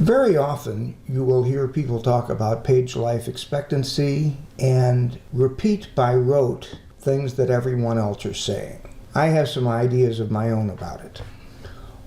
Very often you will hear people talk about page life expectancy and repeat by rote things that everyone else is saying. I have some ideas of my own about it.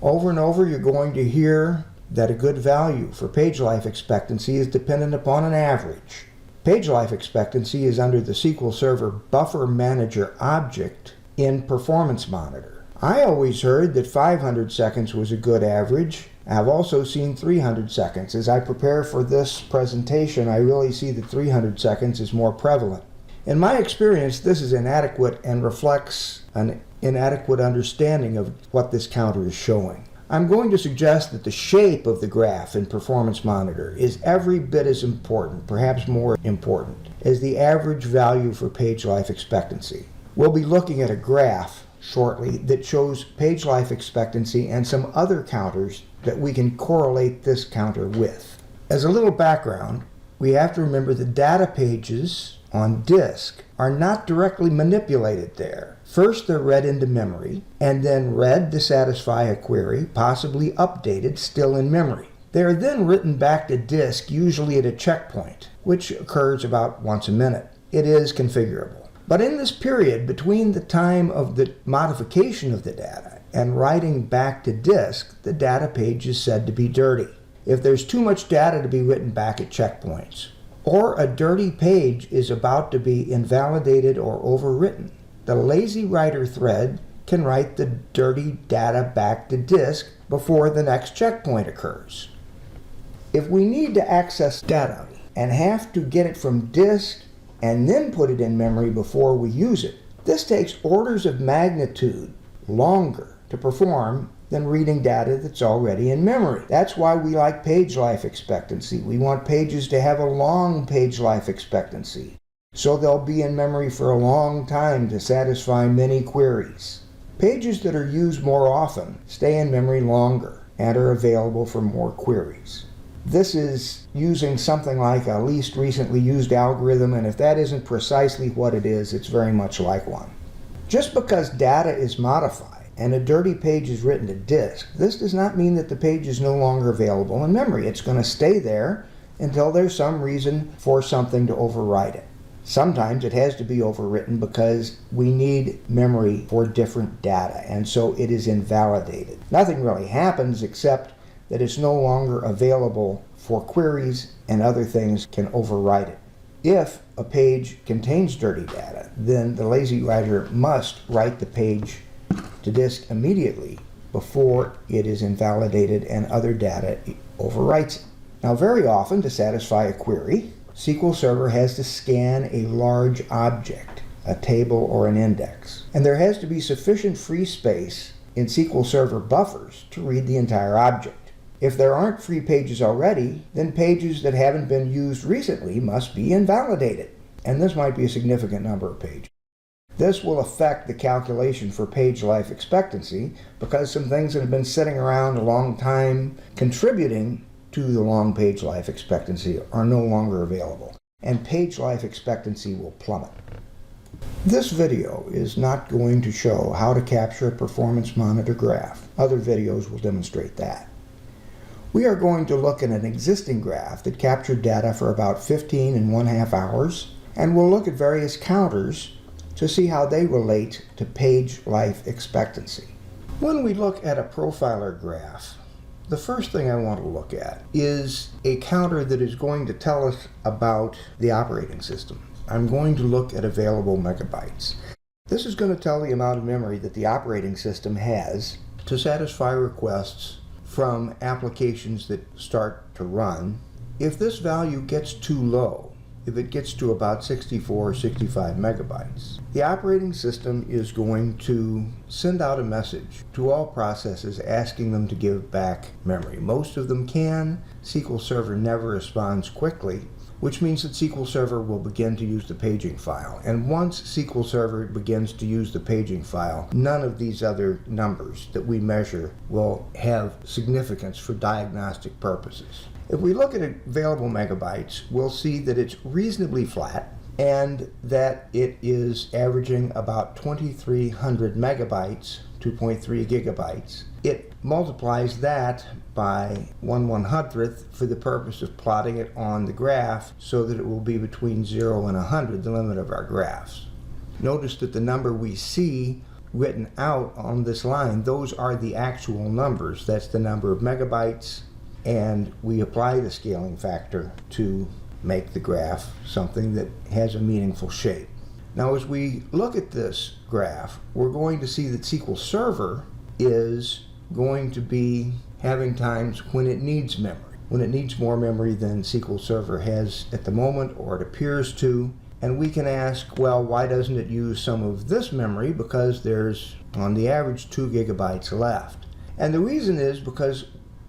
Over and over you're going to hear that a good value for page life expectancy is dependent upon an average. Page life expectancy is under the SQL Server Buffer Manager object in Performance Monitor. I always heard that 500 seconds was a good average. I've also seen 300 seconds. As I prepare for this presentation, I really see that 300 seconds is more prevalent. In my experience, this is inadequate and reflects an inadequate understanding of what this counter is showing. I'm going to suggest that the shape of the graph in Performance Monitor is every bit as important, perhaps more important, as the average value for page life expectancy. We'll be looking at a graph shortly that shows page life expectancy and some other counters that we can correlate this counter with. As a little background, we have to remember that data pages on disk are not directly manipulated there. First they're read into memory, and then read to satisfy a query, possibly updated still in memory. They are then written back to disk, usually at a checkpoint, which occurs about once a minute. It is configurable. But in this period between the time of the modification of the data and writing back to disk, the data page is said to be dirty. If there's too much data to be written back at checkpoints, or a dirty page is about to be invalidated or overwritten, the lazy writer thread can write the dirty data back to disk before the next checkpoint occurs. If we need to access data and have to get it from disk and then put it in memory before we use it, this takes orders of magnitude longer to perform than reading data that's already in memory. That's why we like page life expectancy. We want pages to have a long page life expectancy, so they'll be in memory for a long time to satisfy many queries. Pages that are used more often stay in memory longer and are available for more queries. This is using something like a least recently used algorithm, and if that isn't precisely what it is, it's very much like one. Just because data is modified and a dirty page is written to disk, this does not mean that the page is no longer available in memory. It's going to stay there until there's some reason for something to overwrite it. Sometimes it has to be overwritten because we need memory for different data, and so it is invalidated. Nothing really happens except that it's no longer available for queries and other things can overwrite it. If a page contains dirty data, then the lazy writer must write the page to disk immediately before it is invalidated and other data overwrites it. Now, very often to satisfy a query, SQL Server has to scan a large object, a table or an index, and there has to be sufficient free space in SQL Server buffers to read the entire object. If there aren't free pages already, then pages that haven't been used recently must be invalidated, and this might be a significant number of pages. This will affect the calculation for page life expectancy because some things that have been sitting around a long time contributing to the long page life expectancy are no longer available, and page life expectancy will plummet. This video is not going to show how to capture a performance monitor graph. Other videos will demonstrate that. We are going to look at an existing graph that captured data for about 15½ hours, and we'll look at various counters to see how they relate to page life expectancy. When we look at a profiler graph, the first thing I want to look at is a counter that is going to tell us about the operating system. I'm going to look at available megabytes. This is going to tell the amount of memory that the operating system has to satisfy requests from applications that start to run. If this value gets too low, if it gets to about 64 or 65 megabytes, the operating system is going to send out a message to all processes asking them to give back memory. Most of them can. SQL Server never responds quickly, which means that SQL Server will begin to use the paging file. And once SQL Server begins to use the paging file, none of these other numbers that we measure will have significance for diagnostic purposes. If we look at available megabytes, we'll see that it's reasonably flat and that it is averaging about 2,300 megabytes, 2.3 gigabytes, it multiplies that by 1/100th for the purpose of plotting it on the graph so that it will be between 0 and 100, the limit of our graphs. Notice that the number we see written out on this line, those are the actual numbers. That's the number of megabytes, and we apply the scaling factor to make the graph something that has a meaningful shape. Now, as we look at this graph, we're going to see that SQL Server is going to be having times when it needs memory, when it needs more memory than SQL Server has at the moment, or it appears to. And we can ask, well, why doesn't it use some of this memory? Because there's, on the average, 2 gigabytes left. And the reason is because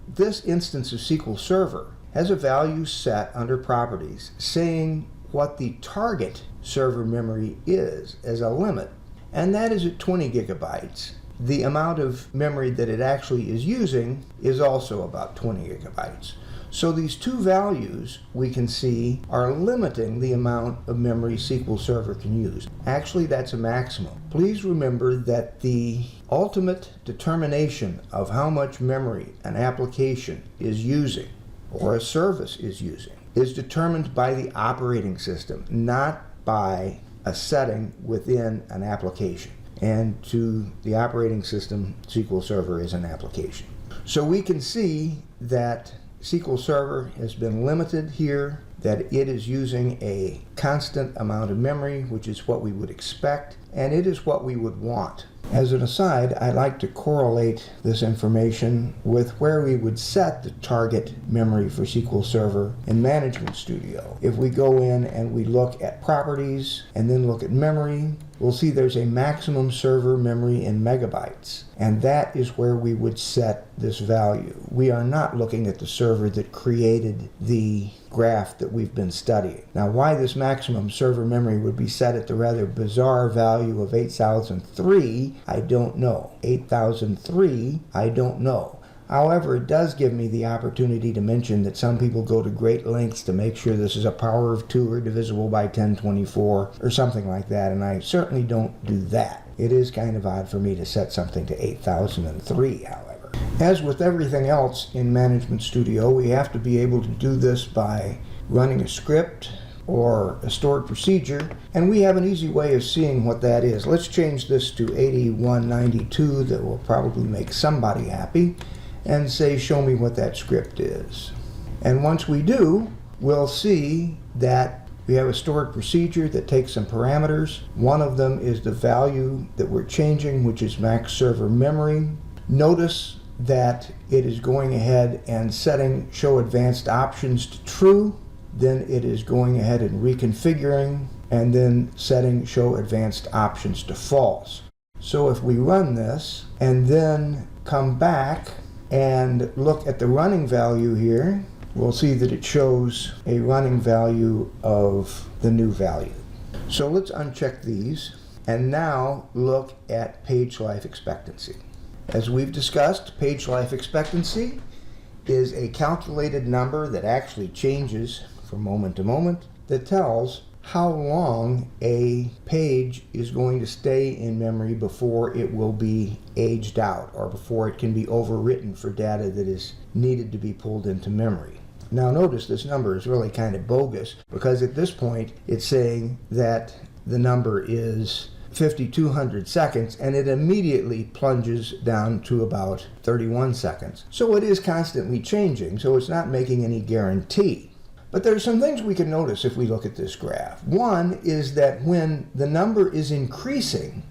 this instance of SQL Server has a value set under Properties saying what the target server memory is as a limit, and that is at 20 gigabytes. The amount of memory that it actually is using is also about 20 gigabytes. So these two values we can see are limiting the amount of memory SQL Server can use. Actually, that's a maximum. Please remember that the ultimate determination of how much memory an application is using or a service is using is determined by the operating system, not by a setting within an application. And to the operating system, SQL Server is an application. So we can see that SQL Server has been limited here, that it is using a constant amount of memory, which is what we would expect, and it is what we would want. As an aside, I like to correlate this information with where we would set the target memory for SQL Server in Management Studio. If we go in and we look at Properties and then look at Memory, we'll see there's a maximum server memory in megabytes, and that is where we would set this value. We are not looking at the server that created the graph that we've been studying. Now, why this maximum server memory would be set at the rather bizarre value of 8003, I don't know. 8003, I don't know. However, it does give me the opportunity to mention that some people go to great lengths to make sure this is a power of 2 or divisible by 1024 or something like that, and I certainly don't do that. It is kind of odd for me to set something to 8003, however. As with everything else in Management Studio, we have to be able to do this by running a script or a stored procedure, and we have an easy way of seeing what that is. Let's change this to 8192. That will probably make somebody happy, and say, show me what that script is. And once we do, we'll see that we have a stored procedure that takes some parameters. One of them is the value that we're changing, which is max server memory. Notice that it is going ahead and setting show advanced options to true. Then it is going ahead and reconfiguring, and then setting show advanced options to false. So if we run this and then come back and look at the running value here, we'll see that it shows a running value of the new value. So let's uncheck these and now look at page life expectancy. As we've discussed, page life expectancy is a calculated number that actually changes from moment to moment that tells how long a page is going to stay in memory before it will be aged out or before it can be overwritten for data that is needed to be pulled into memory. Now notice this number is really kind of bogus, because at this point it's saying that the number is 5,200 seconds, and it immediately plunges down to about 31 seconds. So it is constantly changing, so it's not making any guarantee. But there are some things we can notice if we look at this graph. One is that when the number is increasing,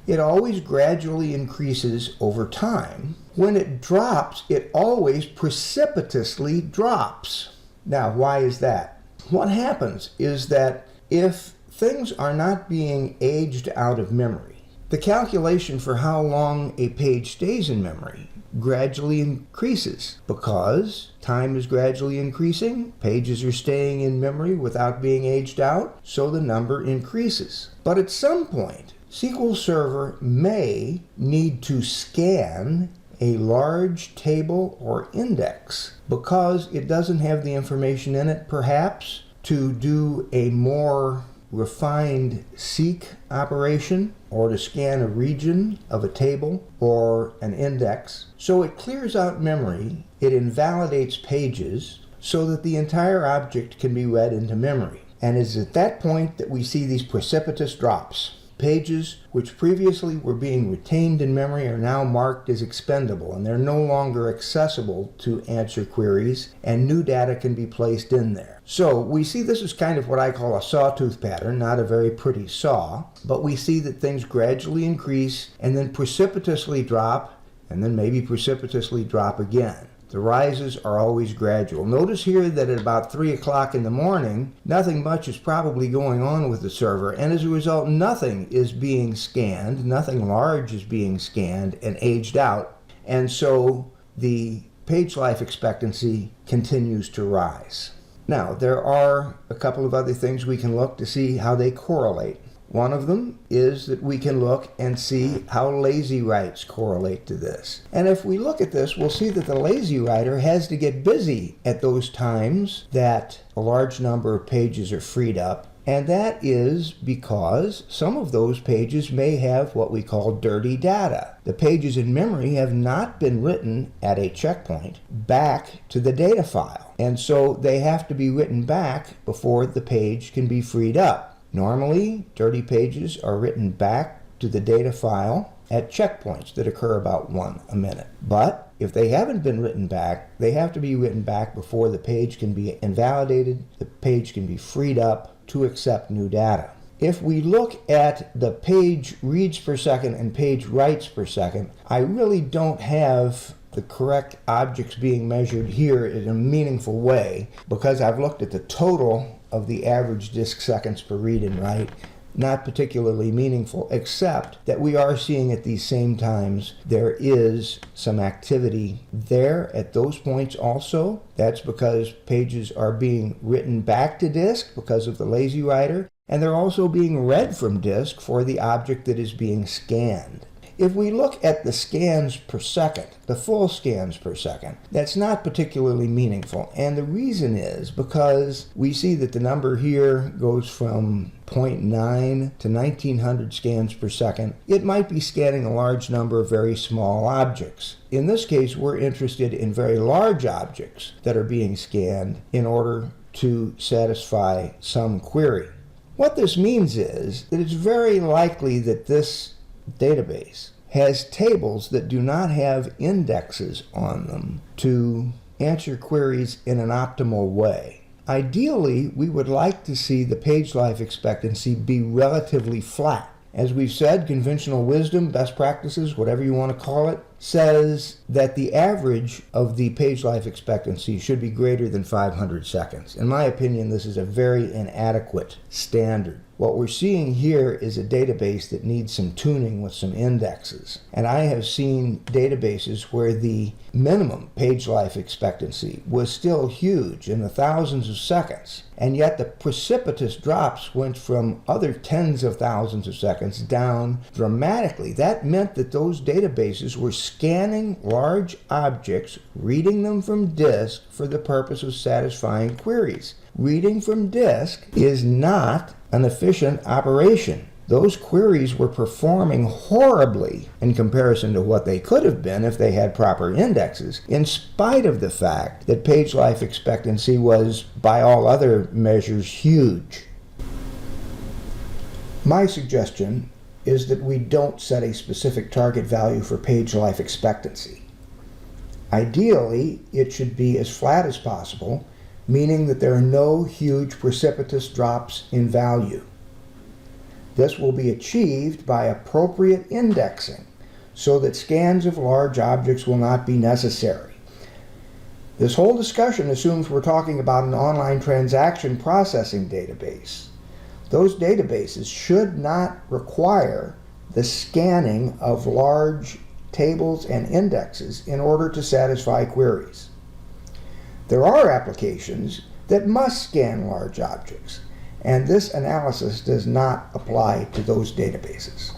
it always gradually increases over time. When it drops, it always precipitously drops. Now, why is that? What happens is that if things are not being aged out of memory, the calculation for how long a page stays in memory gradually increases. Because time is gradually increasing, pages are staying in memory without being aged out, so the number increases. But at some point, SQL Server may need to scan a large table or index because it doesn't have the information in it, perhaps, to do a more refined seek operation or to scan a region of a table or an index. So it clears out memory, it invalidates pages so that the entire object can be read into memory. And it's at that point that we see these precipitous drops. Pages which previously were being retained in memory are now marked as expendable, and they're no longer accessible to answer queries, and new data can be placed in there. So we see this is kind of what I call a sawtooth pattern, not a very pretty saw, but we see that things gradually increase and then precipitously drop, and then maybe precipitously drop again. The rises are always gradual. Notice here that at about 3 o'clock in the morning, nothing much is probably going on with the server, and as a result, nothing is being scanned, nothing large is being scanned and aged out, and so the page life expectancy continues to rise. Now, there are a couple of other things we can look to see how they correlate. One of them is that we can look and see how lazy writes correlate to this. And if we look at this, we'll see that the lazy writer has to get busy at those times that a large number of pages are freed up. And that is because some of those pages may have what we call dirty data. The pages in memory have not been written at a checkpoint back to the data file. And so they have to be written back before the page can be freed up. Normally, dirty pages are written back to the data file at checkpoints that occur about 1 a minute. But if they haven't been written back, they have to be written back before the page can be invalidated, the page can be freed up to accept new data. If we look at the page reads per second and page writes per second, I really don't have the correct objects being measured here in a meaningful way because I've looked at the total of the average disk seconds per read and write. Not particularly meaningful, except that we are seeing at these same times there is some activity there at those points also. That's because pages are being written back to disk because of the lazy writer, and they're also being read from disk for the object that is being scanned. If we look at the scans per second, the full scans per second, that's not particularly meaningful. And the reason is because we see that the number here goes from 0.9 to 1900 scans per second. It might be scanning a large number of very small objects. In this case, we're interested in very large objects that are being scanned in order to satisfy some query. What this means is that it's very likely that this database has tables that do not have indexes on them to answer queries in an optimal way. Ideally, we would like to see the page life expectancy be relatively flat. As we've said, conventional wisdom, best practices, whatever you want to call it, says that the average of the page life expectancy should be greater than 500 seconds. In my opinion, this is a very inadequate standard. What we're seeing here is a database that needs some tuning with some indexes. And I have seen databases where the minimum page life expectancy was still huge in the thousands of seconds. And yet the precipitous drops went from other tens of thousands of seconds down dramatically. That meant that those databases were scanning large objects, reading them from disk for the purpose of satisfying queries. Reading from disk is not an efficient operation. Those queries were performing horribly in comparison to what they could have been if they had proper indexes, in spite of the fact that page life expectancy was, by all other measures, huge. My suggestion is that we don't set a specific target value for page life expectancy. Ideally, it should be as flat as possible, meaning that there are no huge precipitous drops in value. This will be achieved by appropriate indexing so that scans of large objects will not be necessary. This whole discussion assumes we're talking about an online transaction processing database. Those databases should not require the scanning of large tables and indexes in order to satisfy queries. There are applications that must scan large objects, and this analysis does not apply to those databases.